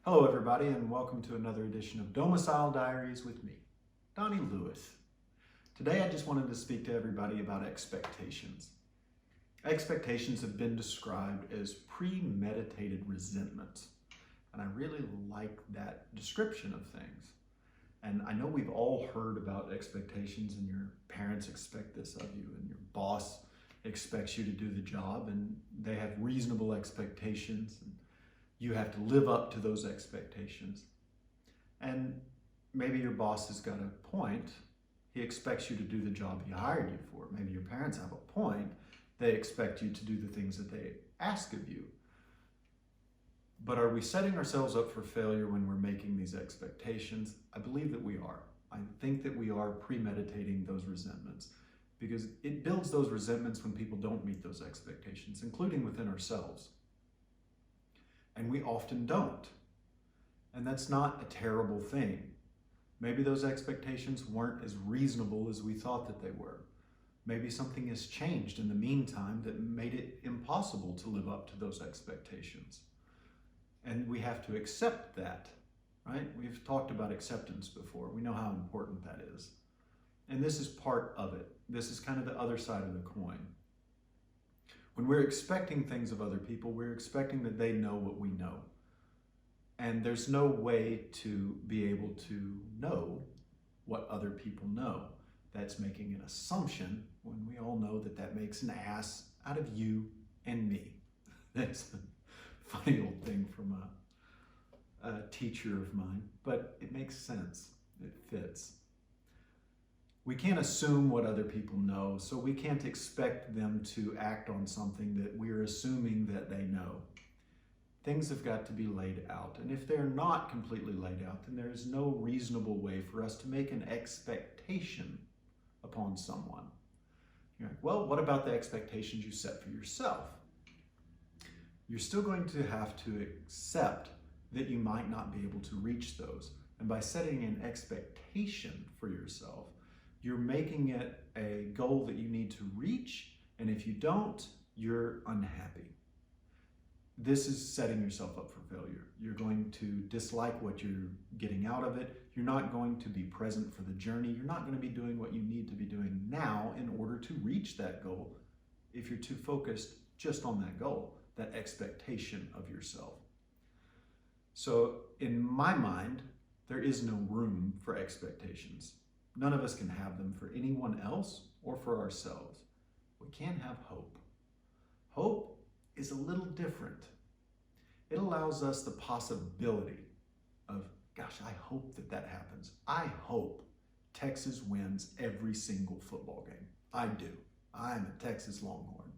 Hello everybody, and welcome to another edition of Domicile Diaries with me, Donny Lewis. Today I just wanted to speak to everybody about expectations. Expectations have been described as premeditated resentment, and I really like that description of things. And I know we've all heard about expectations, and your parents expect this of you, and your boss expects you to do the job, and they have reasonable expectations, and you have to live up to those expectations. And maybe your boss has got a point. He expects you to do the job he hired you for. Maybe your parents have a point. They expect you to do the things that they ask of you. But are we setting ourselves up for failure when we're making these expectations? I believe that we are. I think that we are premeditating those resentments because it builds those resentments when people don't meet those expectations, including within ourselves. And we often don't. And that's not a terrible thing. Maybe those expectations weren't as reasonable as we thought that they were. Maybe something has changed in the meantime that made it impossible to live up to those expectations. And we have to accept that, right? We've talked about acceptance before. We know how important that is. And this is part of it. This is kind of the other side of the coin. When we're expecting things of other people, we're expecting that they know what we know. And there's no way to be able to know what other people know. That's making an assumption when we all know that that makes an ass out of you and me. That's a funny old thing from a teacher of mine, but it makes sense. It fits. We can't assume what other people know, so we can't expect them to act on something that we're assuming that they know. Things have got to be laid out, and if they're not completely laid out, then there is no reasonable way for us to make an expectation upon someone. You're like, well, what about the expectations you set for yourself? You're still going to have to accept that you might not be able to reach those, and by setting an expectation for yourself, you're making it a goal that you need to reach, and if you don't, you're unhappy. This is setting yourself up for failure. You're going to dislike what you're getting out of it. You're not going to be present for the journey. You're not going to be doing what you need to be doing now in order to reach that goal if you're too focused just on that goal, that expectation of yourself. So in my mind, there is no room for expectations. None of us can have them for anyone else or for ourselves. We can have hope. Hope is a little different. It allows us the possibility of, gosh, I hope that that happens. I hope Texas wins every single football game. I do. I'm a Texas Longhorn.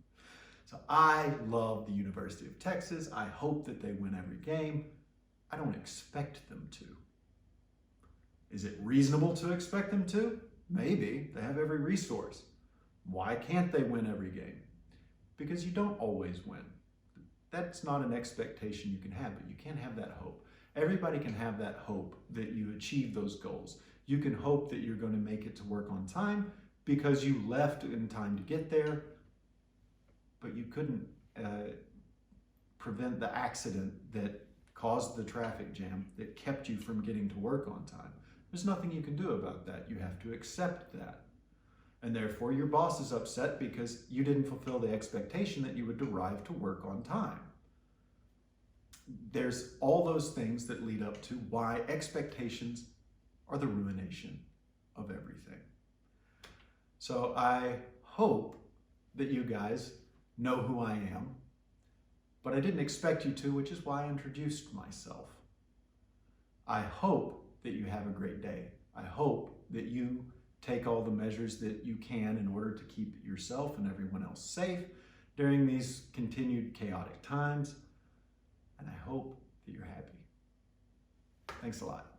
So I love the University of Texas. I hope that they win every game. I don't expect them to. Is it reasonable to expect them to? Maybe. They have every resource. Why can't they win every game? Because you don't always win. That's not an expectation you can have, but you can have that hope. Everybody can have that hope that you achieve those goals. You can hope that you're going to make it to work on time because you left in time to get there, but you couldn't prevent the accident that caused the traffic jam that kept you from getting to work on time. There's nothing you can do about that. You have to accept that. And therefore your boss is upset because you didn't fulfill the expectation that you would arrive to work on time. There's all those things that lead up to why expectations are the ruination of everything. So I hope that you guys know who I am, but I didn't expect you to, which is why I introduced myself. I hope that you have a great day. I hope that you take all the measures that you can in order to keep yourself and everyone else safe during these continued chaotic times. And I hope that you're happy. Thanks a lot.